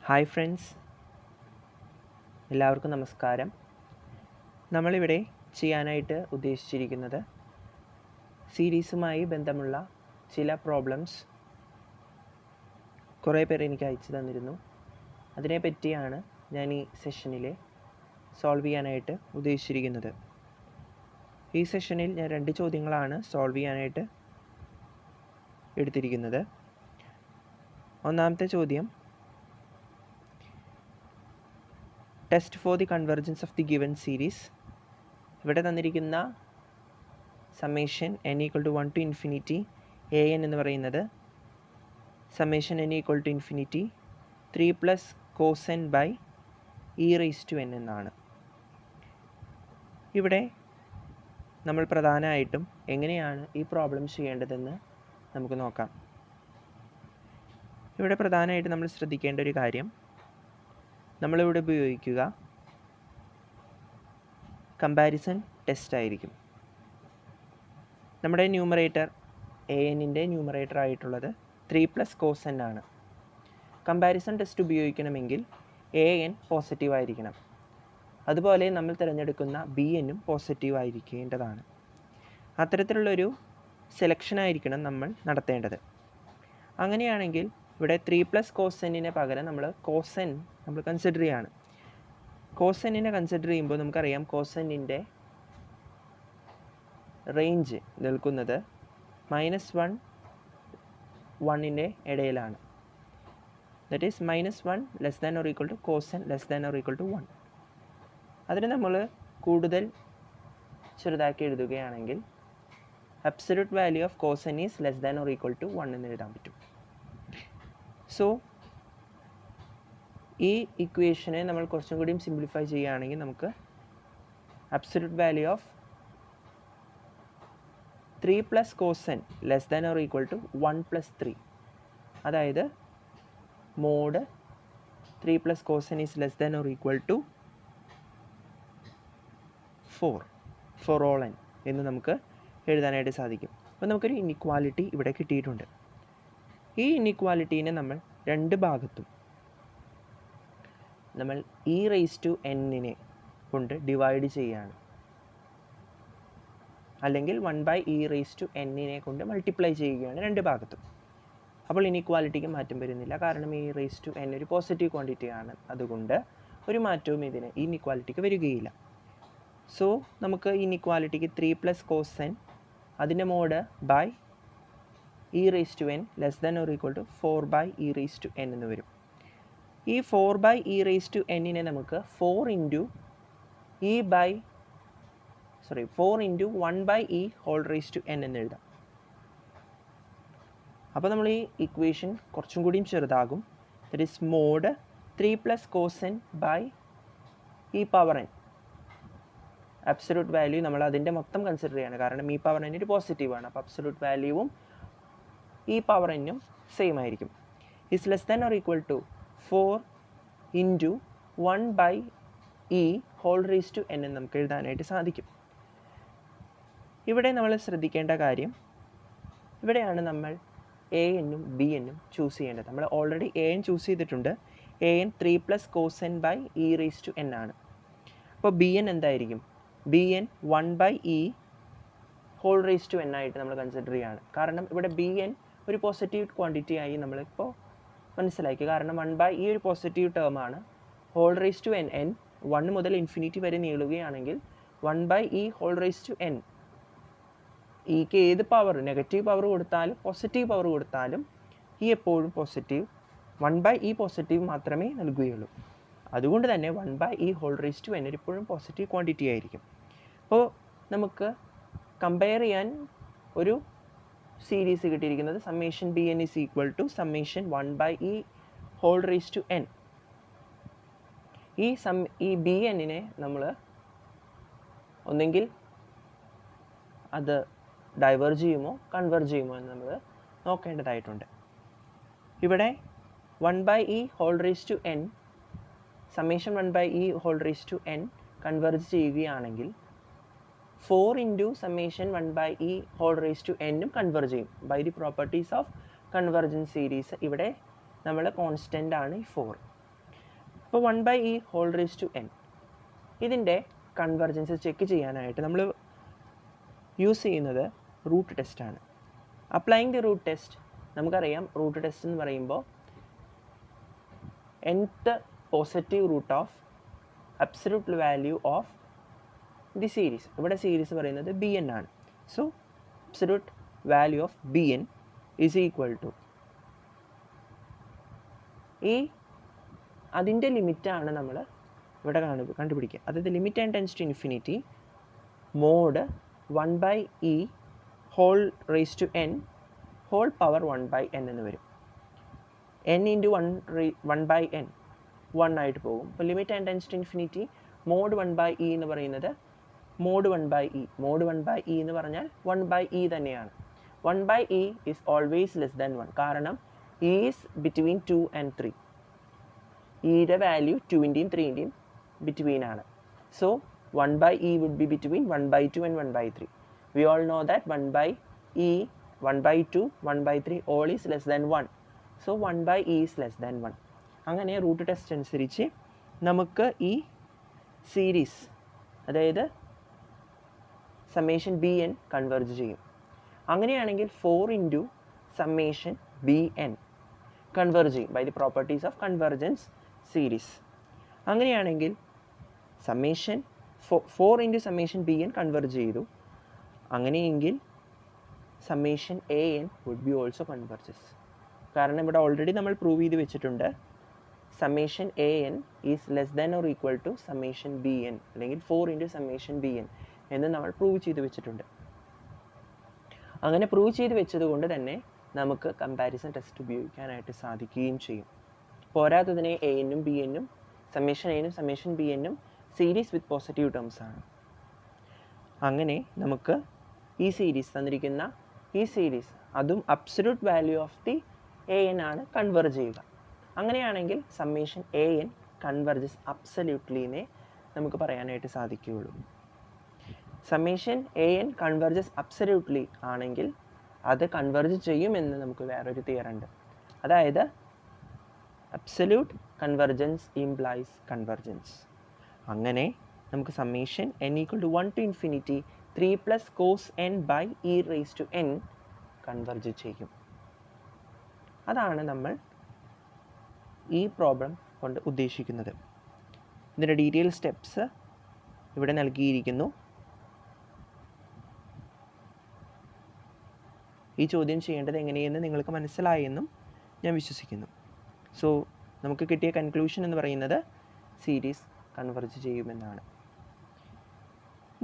Hi friends, എല്ലാവർക്കും നമസ്കാരം. നമ്മളിവിടെ ചെയ്യാനായിട്ട് ഉദ്ദേശിച്ചിരിക്കുന്നത് സീരീസുമായി ബന്ധമുള്ള ചില പ്രോബ്ലംസ് കുറേ പേർ എനിക്ക് അയച്ചു തന്നിരുന്നു. അതിനെപ്പറ്റിയാണ് ഞാൻ ഈ സെഷനിൽ സോൾവ് ചെയ്യാനായിട്ട് ഉദ്ദേശിച്ചിരിക്കുന്നത്. ഈ സെഷനിൽ ഞാൻ 2 ചോദ്യങ്ങളാണ് സോൾവ് ചെയ്യാനായിട്ട് എടുത്തിരിക്കുന്നത്. ഒന്നാമത്തെ ചോദ്യം, test for the convergence of the given series. ഇവിടെ തന്നിരിക്കുന്ന summation n = 1 to infinity an എന്ന് പറയുന്നത് summation n = infinity 3 + cos n by e⁻n എന്നാണ്. ഇവിടെ നമ്മൾ പ്രധാനമായിട്ടും എങ്ങനെയാണ് ഈ പ്രോബ്ലം ചെയ്യേണ്ടതെന്ന് നമുക്ക് നോക്കാം. ഇവിടെ പ്രധാനമായിട്ട് നമ്മൾ ശ്രദ്ധിക്കേണ്ട ഒരു കാര്യം, നമ്മളിവിടെ ഉപയോഗിക്കുക കമ്പാരിസൺ ടെസ്റ്റ് ആയിരിക്കും. നമ്മുടെ ന്യൂമറേറ്റർ an-ൻ്റെ ന്യൂമറേറ്റർ ആയിട്ടുള്ളത് 3 + cos n ആണ്. കമ്പാരിസൺ ടെസ്റ്റ് ഉപയോഗിക്കണമെങ്കിൽ an പോസിറ്റീവ് ആയിരിക്കണം. അതുപോലെ നമ്മൾ തിരഞ്ഞെടുക്കുന്ന bnഉം പോസിറ്റീവ് ആയിരിക്കേണ്ടതാണ്. അത്തരത്തിലുള്ളൊരു സെലക്ഷൻ ആയിരിക്കണം നമ്മൾ നടത്തേണ്ടത്. അങ്ങനെയാണെങ്കിൽ ഇവിടെ 3 + cos n-ന് പകരം നമ്മൾ cos n നമ്മൾ കൺസിഡർ ചെയ്യുകയാണ്. cos n-നെ കൺസിഡർ ചെയ്യുമ്പോൾ നമുക്കറിയാം cos n-ൻ്റെ റേഞ്ച് നിൽക്കുന്നത് -1 1-ൻ്റെ ഇടയിലാണ്. That is -1 <= cos n <= 1. അതിന് നമ്മൾ കൂടുതൽ ചെറുതാക്കി എഴുതുകയാണെങ്കിൽ absolute value of cos n is <= 1 എന്ന് എഴുതാൻ പറ്റും. സോ ഈ ഇക്വേഷനെ നമ്മൾ കുറച്ചും കൂടിയും സിംപ്ലിഫൈ ചെയ്യുകയാണെങ്കിൽ നമുക്ക് absolute value of 3 + cos n <= 1 + 3, അതായത് mod 3 + cos n is <= 4 for all n എന്ന് നമുക്ക് എഴുതാനായിട്ട് സാധിക്കും. അപ്പോൾ നമുക്കൊരു ഇനിക്വാലിറ്റി ഇവിടെ കിട്ടിയിട്ടുണ്ട്. ഈ ഇനിക്വാലിറ്റീനെ നമ്മൾ 2 ഭാഗത്തും നമ്മൾ e⁻n-നെ കൊണ്ട് ഡിവൈഡ് ചെയ്യുകയാണ്, അല്ലെങ്കിൽ 1/e⁻n-നെ കൊണ്ട് മൾട്ടിപ്ലൈ ചെയ്യുകയാണ് 2 ഭാഗത്തും. അപ്പോൾ ഇനിക്വാലിറ്റിക്ക് മാറ്റം വരുന്നില്ല, കാരണം e⁻n ഒരു പോസിറ്റീവ് ക്വാണ്ടിറ്റി ആണ്. അതുകൊണ്ട് ഒരു മാറ്റവും ഇതിന് ഈ ഇനിക്വാലിറ്റിക്ക് വരികയില്ല. സോ നമുക്ക് ഇനിക്വാലിറ്റിക്ക് 3 + cos n അതിൻ്റെ മോഡ് ബൈ e⁻n <= 4/e⁻n എന്ന് വരും. ഈ 4/e⁻n-നെ നമുക്ക് 4 × 1/e⁻n എന്ന് എഴുതാം. അപ്പോൾ നമ്മൾ ഈ ഇക്വേഷൻ കുറച്ചും കൂടിയും ചെറുതാകും. That is mod 3 + cos n by e⁻n. Absolute value നമ്മൾ അതിൻ്റെ മൊത്തം കൺസിഡർ ചെയ്യാണ്, കാരണം e⁻n ഒരു പോസിറ്റീവാണ്. അപ്പോൾ അബ്സല്യൂട്ട് വാല്യൂവും e⁻n-ഉം സെയിം ആയിരിക്കും. ഈസ് <= 4 × 1/e⁻n എന്ന് നമുക്ക് എഴുതാനായിട്ട് സാധിക്കും. ഇവിടെ നമ്മൾ ശ്രദ്ധിക്കേണ്ട കാര്യം, ഇവിടെയാണ് നമ്മൾ an-ഉം bn-ഉം ചൂസ് ചെയ്യേണ്ടത്. നമ്മൾ ഓൾറെഡി an ചൂസ് ചെയ്തിട്ടുണ്ട്. an 3 + cos n by e⁻n ആണ്. അപ്പോൾ bn എന്തായിരിക്കും? bn 1/e⁻n ആയിട്ട് നമ്മൾ കൺസിഡർ ചെയ്യുകയാണ്. കാരണം ഇവിടെ bn ഒരു പോസിറ്റീവ് ക്വാണ്ടിറ്റി ആയി നമ്മളിപ്പോൾ മനസ്സിലാക്കി. കാരണം 1/e ഒരു പോസിറ്റീവ് ടേം ആണ്. n 1 മുതൽ ഇൻഫിനിറ്റി വരെ നീളുകയാണെങ്കിൽ 1/e⁻n ഈക്ക് ഏത് പവർ, നെഗറ്റീവ് പവർ കൊടുത്താലും പോസിറ്റീവ് പവർ കൊടുത്താലും ഈ എപ്പോഴും പോസിറ്റീവ്, 1/e പോസിറ്റീവ് മാത്രമേ നൽകുകയുള്ളൂ. അതുകൊണ്ട് തന്നെ 1/e⁻n എപ്പോഴും പോസിറ്റീവ് ക്വാണ്ടിറ്റി ആയിരിക്കും. അപ്പോൾ നമുക്ക് കമ്പയർ ചെയ്യാൻ ഒരു സീരീസ് കിട്ടിയിരിക്കുന്നത് summation bn is equal to summation 1/e⁻n. ഈ bn-നെ നമ്മൾ ഒന്നെങ്കിൽ അത് ഡൈവേർജ് ചെയ്യുമോ കൺവേർജ് ചെയ്യുമോ എന്ന് നമ്മൾ നോക്കേണ്ടതായിട്ടുണ്ട്. ഇവിടെ 1/e⁻n സമ്മേഷൻ 1/e⁻n കൺവേർജ് ചെയ്യുകയാണെങ്കിൽ 4 × സമ്മേഷൻ 1/e⁻n-ഉം കൺവേർജ് ചെയ്യും by the properties of convergence series. ഇവിടെ നമ്മൾ കോൺസ്റ്റൻ്റ് ആണ് ഈ 4. അപ്പോൾ 1/e⁴n ഇതിൻ്റെ കൺവെർജൻസ് ചെക്ക് ചെയ്യാനായിട്ട് നമ്മൾ യൂസ് ചെയ്യുന്നത് റൂട്ട് ടെസ്റ്റാണ്. അപ്ലൈയിങ് ദി റൂട്ട് ടെസ്റ്റ്, നമുക്കറിയാം റൂട്ട് ടെസ്റ്റ് എന്ന് പറയുമ്പോൾ nth positive root of absolute value of the series. ഇവിടെ സീരീസ് പറയുന്നത് bn ആണ്. So absolute value of bn is equal to അതിൻ്റെ ലിമിറ്റാണ് നമ്മൾ ഇവിടെ കണ്ടുപിടിക്കുക. അതായത് limit n tends to infinity mod 1/e⁴n whole power 1/n എന്ന് വരും. n ഇൻറ്റു 1/n 1 ആയിട്ട് പോകും. അപ്പോൾ limit n tends to infinity mod 1/e എന്ന് പറയുന്നത് മോഡ് 1/e. മോഡ് 1/e എന്ന് പറഞ്ഞാൽ 1/e തന്നെയാണ്. 1/e is always less than 1, കാരണം e ഈസ് ബിറ്റ്വീൻ 2 and 3. ഇയുടെ വാല്യൂ 2-ൻ്റെയും 3-ൻ്റെയും ബിറ്റ്വീൻ ആണ്. So 1/e would be between 1/2 and 1/3. We all know that 1/e, 1/2, 1/3 all is less than 1. So 1/e is less than 1. അങ്ങനെ root test അനുസരിച്ച് നമുക്ക് ഈ series, അതായത് സമ്മേഷൻ bn കൺവെർജ് ചെയ്യും. അങ്ങനെയാണെങ്കിൽ 4 ഇൻറ്റു സമ്മേഷൻ bn കൺവെർജ് ചെയ്യും by the properties of convergence series. അങ്ങനെയാണെങ്കിൽ summation 4 into summation bn converge ചെയ്തു. അങ്ങനെയെങ്കിൽ summation an would be also converges. കാരണം ഇവിടെ ഓൾറെഡി നമ്മൾ പ്രൂവ് ചെയ്ത് വെച്ചിട്ടുണ്ട് summation an is less than or equal to summation bn, അല്ലെങ്കിൽ 4 ഇൻറ്റു സമ്മേഷൻ bn എന്ന് നമ്മൾ പ്രൂവ് ചെയ്ത് വെച്ചിട്ടുണ്ട്. അങ്ങനെ പ്രൂവ് ചെയ്ത് വെച്ചതുകൊണ്ട് തന്നെ നമുക്ക് കമ്പാരിസൺ ടെസ്റ്റ് ഉപയോഗിക്കാനായിട്ട് സാധിക്കുകയും ചെയ്യും. പോരാത്തതിനെ an-ഉം bn-ഉം സമ്മേഷൻ a-നും സമ്മേഷൻ bn-ഉം സീരീസ് വിത്ത് പോസിറ്റീവ് ടേംസ് ആണ്. അങ്ങനെ നമുക്ക് ഈ സീരീസ് തന്നിരിക്കുന്ന ഈ സീരീസ് അതും absolute value of the an ആണ് കൺവെർജ് ചെയ്യുക. അങ്ങനെയാണെങ്കിൽ സമ്മേഷൻ an കൺവെർജസ് അബ്സല്യൂട്ട്ലിനെ നമുക്ക് പറയാനായിട്ട് സാധിക്കുകയുള്ളൂ. സമ്മേഷൻ an കൺവെർജസ് അബ്സല്യൂട്ട്ലി ആണെങ്കിൽ അത് കൺവെർജ് ചെയ്യുമെന്ന് നമുക്ക് വേറൊരു തിയറി ഉണ്ട്. അതായത് അബ്സല്യൂട്ട് കൺവെർജൻസ് ഇംപ്ലൈസ് കൺവെർജൻസ്. അങ്ങനെ നമുക്ക് summation n equal to 1 to infinity 3 + cos n/e⁴n converge ചെയ്യും. അതാണ് നമ്മൾ ഈ പ്രോബ്ലം കൊണ്ട് ഉദ്ദേശിക്കുന്നത്. ഇതിൻ്റെ ഡീറ്റെയിൽ സ്റ്റെപ്സ് ഇവിടെ നൽകിയിരിക്കുന്നു. ഈ ചോദ്യം ചെയ്യേണ്ടത് എങ്ങനെയെന്ന് നിങ്ങൾക്ക് മനസ്സിലായെന്നും ഞാൻ വിശ്വസിക്കുന്നു. സോ നമുക്ക് കിട്ടിയ കൺക്ലൂഷൻ എന്ന് പറയുന്നത് സീരീസ് കൺവെർജ് ചെയ്യുമെന്നാണ്.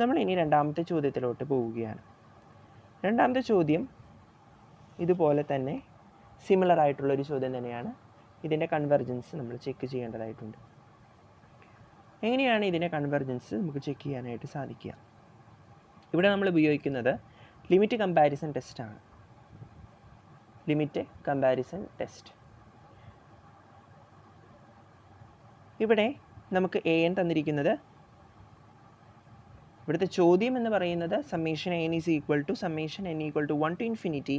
നമ്മൾ ഇനി രണ്ടാമത്തെ ചോദ്യത്തിലോട്ട് പോവുകയാണ്. രണ്ടാമത്തെ ചോദ്യം ഇതുപോലെ തന്നെ സിമിലർ ആയിട്ടുള്ളൊരു ചോദ്യം തന്നെയാണ്. ഇതിൻ്റെ കൺവെർജൻസ് നമ്മൾ ചെക്ക് ചെയ്യേണ്ടതായിട്ടുണ്ട്. എങ്ങനെയാണ് ഇതിൻ്റെ കൺവെർജൻസ് നമുക്ക് ചെക്ക് ചെയ്യാനായിട്ട് സാധിക്കുക? ഇവിടെ നമ്മൾ ഉപയോഗിക്കുന്നത് ലിമിറ്റ് കമ്പാരിസൺ ടെസ്റ്റാണ്. Limit comparison test. ഇവിടെ നമുക്ക് an തന്നിരിക്കുന്നത്, ഇവിടുത്തെ ചോദ്യം എന്ന് പറയുന്നത് summation an is equal to summation n equal to 1 to infinity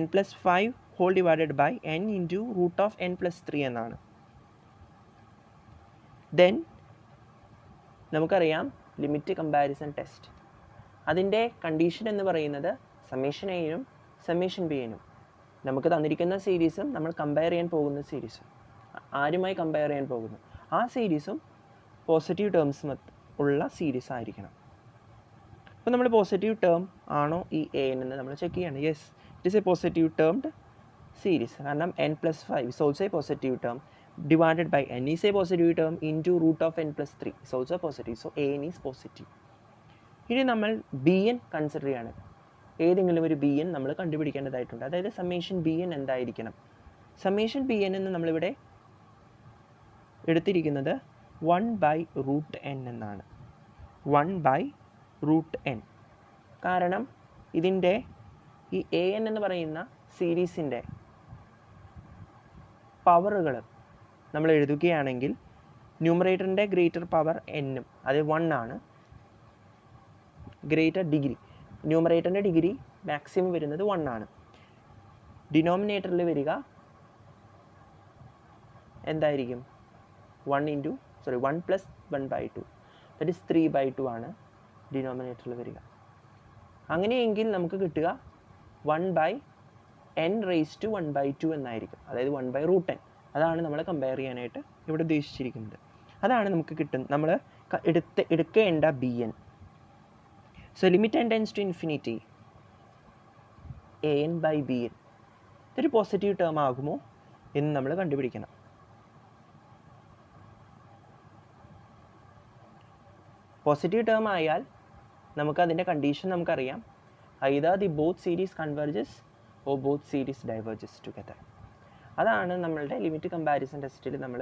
n+5 whole divided by n into root of n+3 എന്നാണ്. ദെൻ നമുക്കറിയാം ലിമിറ്റ് കമ്പാരിസൺ ടെസ്റ്റ്, അതിൻ്റെ കണ്ടീഷൻ എന്ന് പറയുന്നത് സമ്മേഷൻ a-നും സമ്മേഷൻ b-നും നമുക്ക് തന്നിരിക്കുന്ന സീരീസും നമ്മൾ കമ്പയർ ചെയ്യാൻ പോകുന്ന സീരീസും ആരുമായി കമ്പയർ ചെയ്യാൻ പോകുന്നു ആ സീരീസും പോസിറ്റീവ് ടേംസ് ഉള്ള സീരീസ് ആയിരിക്കണം. അപ്പോൾ നമ്മൾ പോസിറ്റീവ് ടേം ആണോ ഈ an എന്ന് നമ്മൾ ചെക്ക് ചെയ്യണം. Yes, it is A positive termed series. കാരണം n+5 is also a positive term divided by n is a positive term into root of n+3 is also positive. So an is positive. ഇനി നമ്മൾ bn consider ചെയ്യാണ്. ഏതെങ്കിലും ഒരു bn നമ്മൾ കണ്ടുപിടിക്കേണ്ടതായിട്ടുണ്ട്. അതായത് summation bn എന്തായിരിക്കണം? Summation bn എന്ന് നമ്മളിവിടെ എടുത്തിരിക്കുന്നത് 1/√n എന്നാണ്. 1/√n. കാരണം ഇതിൻ്റെ ഈ an എന്ന് പറയുന്ന സീരീസിൻ്റെ പവറുകൾ നമ്മൾ എഴുതുകയാണെങ്കിൽ ന്യൂമറേറ്ററിൻ്റെ ഗ്രേറ്റർ പവർ n-ഉം അത് 1 ആണ്. ഗ്രേറ്റർ ഡിഗ്രി, ന്യൂമറേറ്ററിൻ്റെ ഡിഗ്രി മാക്സിമം വരുന്നത് 1 ആണ്. ഡിനോമിനേറ്ററിൽ വരിക എന്തായിരിക്കും? 1 പ്ലസ് 1/2 ദാറ്റ് ഈസ് 3/2 ആണ് ഡിനോമിനേറ്ററിൽ വരിക. അങ്ങനെയെങ്കിൽ നമുക്ക് കിട്ടുക 1/n⁻² എന്നായിരിക്കും, അതായത് 1/√n. അതാണ് നമ്മൾ കമ്പയർ ചെയ്യാനായിട്ട് ഇവിടെ ഉദ്ദേശിച്ചിരിക്കുന്നത്. അതാണ് നമുക്ക് നമ്മൾ എടുക്കേണ്ട bn. So limit n tends to infinity an/bn ഇതൊരു പോസിറ്റീവ് ടേം ആകുമോ എന്ന് നമ്മൾ കണ്ടുപിടിക്കണം. പോസിറ്റീവ് ടേം ആയാൽ നമുക്ക് അതിൻ്റെ കണ്ടീഷൻ നമുക്കറിയാം. either the both series converges or both series diverges together. അതാണ് നമ്മളുടെ ലിമിറ്റ് കമ്പാരിസൺ ടെസ്റ്റിൽ നമ്മൾ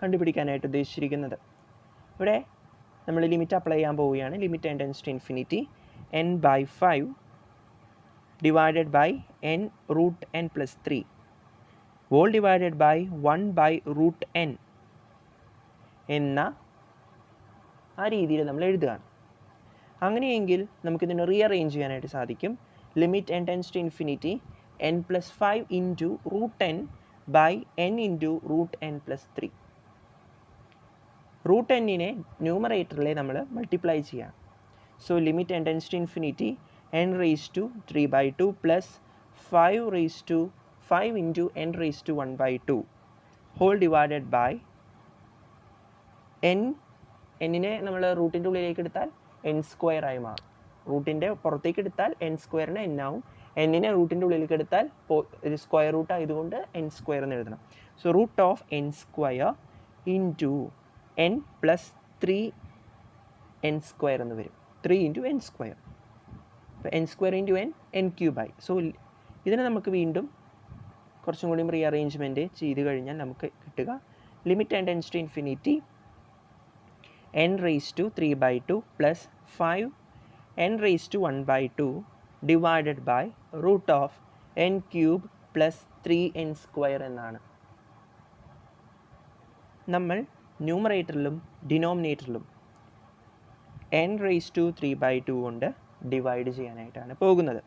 കണ്ടുപിടിക്കാനായിട്ട് ഉദ്ദേശിച്ചിരിക്കുന്നത്. ഇവിടെ നമ്മൾ ലിമിറ്റ് അപ്ലൈ ചെയ്യാൻ പോവുകയാണ്. Limit n tends to infinity n/5 divided by n√n+3 whole divided by 1/√n എന്ന ആ രീതിയിൽ നമ്മൾ എഴുതുകയാണ്. അങ്ങനെയെങ്കിൽ നമുക്കിതിനെ റീഅറേഞ്ച് ചെയ്യാനായിട്ട് സാധിക്കും. Limit n tends to infinity n+5 into √n by n into √n+3. √n-നെ ന്യൂമറേറ്ററിലെ നമ്മൾ മൾട്ടിപ്ലൈ ചെയ്യാം. So limit n tends to infinity n⁻³ plus 5 into n⁻² whole divided by n-നെ നമ്മൾ റൂട്ടിൻ്റെ ഉള്ളിലേക്ക് എടുത്താൽ n² ആയി മാറും. റൂട്ടിൻ്റെ പുറത്തേക്ക് എടുത്താൽ n²ന് n ആവും. n-നെ റൂട്ടിൻ്റെ ഉള്ളിലേക്ക് എടുത്താൽ ഒരു സ്ക്വയർ റൂട്ട് ആയതുകൊണ്ട് n² എന്ന് എഴുതണം. സോ √n² into n+3n² എന്ന് വരും. 3 into n². അപ്പോൾ n² into n³ ആയി. സോ ഇതിനെ നമുക്ക് വീണ്ടും കുറച്ചും കൂടി റീഅറേഞ്ച്മെൻറ്റ് ചെയ്ത് കഴിഞ്ഞാൽ നമുക്ക് കിട്ടുക limit n tends to infinity n⁻³ plus 5n⁻² divided by √n³ plus 3n² എന്നാണ്. നമ്മൾ ന്യൂമറേറ്ററിലും ഡിനോമിനേറ്ററിലും n⁻³ കൊണ്ട് ഡിവൈഡ് ചെയ്യാനായിട്ടാണ് പോകുന്നത്.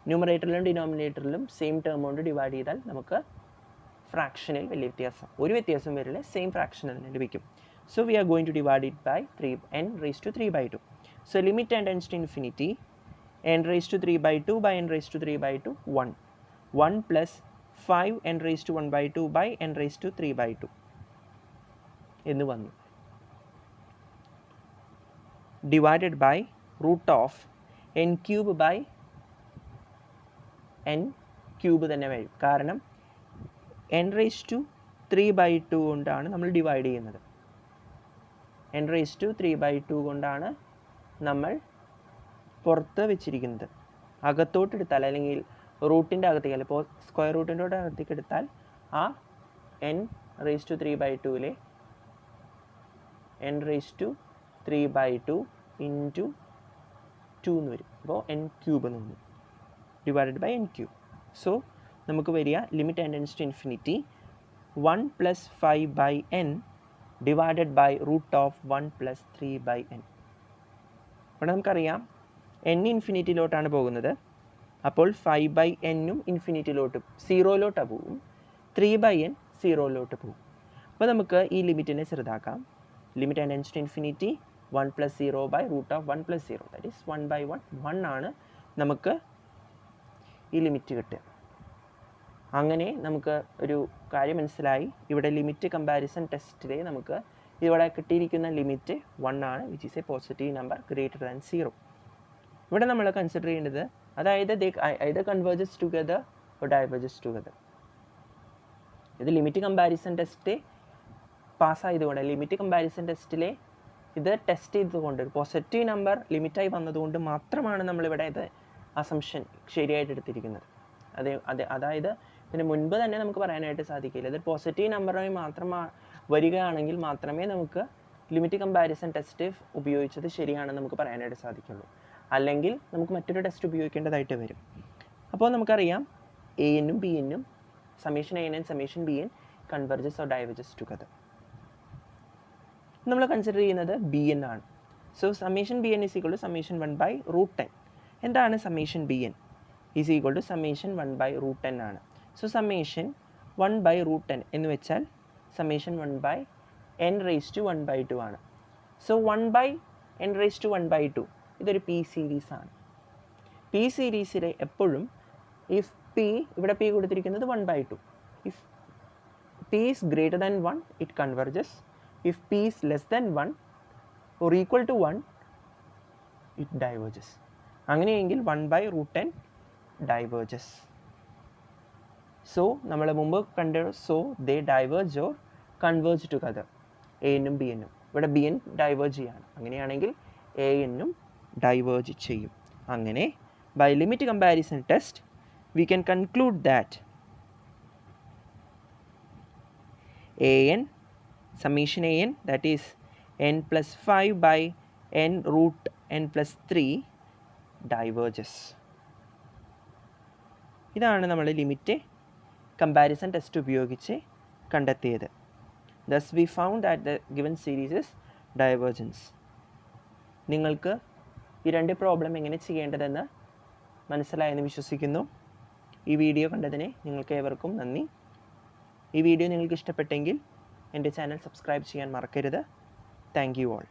ന്യൂമറേറ്ററിലും ഡിനോമിനേറ്ററിലും സെയിം ടേം കൊണ്ട് ഡിവൈഡ് ചെയ്താൽ നമുക്ക് ഫ്രാക്ഷനിൽ വലിയ ഒരു വ്യത്യാസം വരില്ല, സെയിം ഫ്രാക്ഷൻ തന്നെ ലഭിക്കും. So we are going to divide it by n⁻³/2. So limit n tends to infinity n⁻³ by n⁻³ 1 plus 5n⁻² by n⁻³ എന്ന് വന്നു. Divided by √n³ by n³ തന്നെ വരും. കാരണം n⁻³ കൊണ്ടാണ് നമ്മൾ ഡിവൈഡ് ചെയ്യുന്നത്. n⁻³ കൊണ്ടാണ് നമ്മൾ പുറത്ത് വെച്ചിരിക്കുന്നത്. അകത്തോട്ടെടുത്താൽ അല്ലെങ്കിൽ റൂട്ടിൻ്റെ അകത്തേക്ക് അല്ല, ഇപ്പോൾ സ്ക്വയർ റൂട്ടിൻ്റെ അകത്തേക്ക് എടുത്താൽ ആ n⁻³/2-ലെ n⁻³ ഇൻറ്റു 2 എന്ന് വരും. അപ്പോൾ n³ എന്ന് വന്നു, ഡിവൈഡഡ് ബൈ n³. സോ നമുക്ക് വരിക limit n tends to infinity 1 plus 5/n divided by √1 plus 3/n. ഇവിടെ നമുക്കറിയാം n ഇൻഫിനിറ്റിയിലോട്ടാണ് പോകുന്നത്. അപ്പോൾ 5/n-ഉം ഇൻഫിനിറ്റിയിലോട്ട് 0-ലോട്ട് പോകും, 3/n 0-ലോട്ട് പോകും. അപ്പോൾ നമുക്ക് ഈ ലിമിറ്റിനെ ചെറുതാക്കാം. Limit n tends to infinity 1 plus 0 by √1 plus 0 that is 1/1. 1 ആണ് നമുക്ക് ഈ ലിമിറ്റ് കിട്ടുക. അങ്ങനെ നമുക്ക് ഒരു കാര്യം മനസ്സിലായി. ഇവിടെ ലിമിറ്റ് കമ്പാരിസൺ ടെസ്റ്റിലെ നമുക്ക് ഇവിടെ കിട്ടിയിരിക്കുന്ന ലിമിറ്റ് 1 ആണ്, which is A positive number greater than 0. ഇവിടെ നമ്മൾ കൺസിഡർ ചെയ്യേണ്ടത് അതായത് either converges together or diverges together. ഇത് ലിമിറ്റ് കമ്പാരിസൺ ടെസ്റ്റ് പാസ്സായതുകൊണ്ട്, ലിമിറ്റ് കമ്പാരിസൺ ടെസ്റ്റിലെ ഇത് ടെസ്റ്റ് ചെയ്തതുകൊണ്ട് പോസിറ്റീവ് നമ്പർ ലിമിറ്റായി വന്നതുകൊണ്ട് മാത്രമാണ് നമ്മളിവിടെ ഇത് അസംഷൻ ശരിയായിട്ട് എടുത്തിരിക്കുന്നത്. അതായത് ഇതിന് മുൻപ് തന്നെ നമുക്ക് പറയാനായിട്ട് സാധിക്കില്ല. ഇത് പോസിറ്റീവ് നമ്പറായി മാത്രം വരികയാണെങ്കിൽ മാത്രമേ നമുക്ക് ലിമിറ്റ് കമ്പാരിസൺ ടെസ്റ്റ് ഉപയോഗിച്ചത് ശരിയാണെന്ന് നമുക്ക് പറയാനായിട്ട് സാധിക്കുള്ളൂ. അല്ലെങ്കിൽ നമുക്ക് മറ്റൊരു ടെസ്റ്റ് ഉപയോഗിക്കേണ്ടതായിട്ട് വരും. അപ്പോൾ നമുക്കറിയാം an-ഉം bn-ഉം summation an and summation bn converges or diverges together. നമ്മൾ കൺസിഡർ ചെയ്യുന്നത് bn ആണ്. So summation bn is equal to summation 1/√n. എന്താണ് summation bn? Is equal to summation 1/√n ആണ്. സോ സമ്മേഷൻ 1/√n എന്ന് വെച്ചാൽ summation 1/n N raise to 1/2 ആണ്. So 1/n⁻², ഇതൊരു P series ആണ്. പി സീരീസിലെ എപ്പോഴും ഇഫ് പി, ഇവിടെ പി കൊടുത്തിരിക്കുന്നത് 1/2, if P is greater than 1 it converges, if P is less than 1 or equal to 1 it diverges. അങ്ങനെയെങ്കിൽ 1/√n ഡൈവേർജസ്. സോ നമ്മൾ മുമ്പ് കണ്ട so they diverge or converge together, A എന്നും B എന്നും. ഇവിടെ B N diverge ചെയ്യാണ്, അങ്ങനെയാണെങ്കിൽ A എന്നും ഡൈവേർജ് ചെയ്യും. അങ്ങനെ by limit comparison test we can conclude that an summation an, that is n plus 5 by n√n+3 diverges. ഇതാണ് നമ്മൾ ലിമിറ്റ് കമ്പാരിസൺ ടെസ്റ്റ് ഉപയോഗിച്ച് കണ്ടെത്തിയത്. Thus we found that the given series is divergence. നിങ്ങൾക്ക് ഈ രണ്ട് problem എങ്ങനെ ചെയ്യേണ്ടതെന്ന് മനസ്സിലായെന്ന് വിശ്വസിക്കുന്നു. ഈ വീഡിയോ കണ്ടതിന് നിങ്ങൾക്ക് ഏവർക്കും നന്ദി. ഈ വീഡിയോ നിങ്ങൾക്ക് ഇഷ്ടപ്പെട്ടെങ്കിൽ എൻ്റെ ചാനൽ സബ്സ്ക്രൈബ് ചെയ്യാൻ മറക്കരുത്. Thank you all.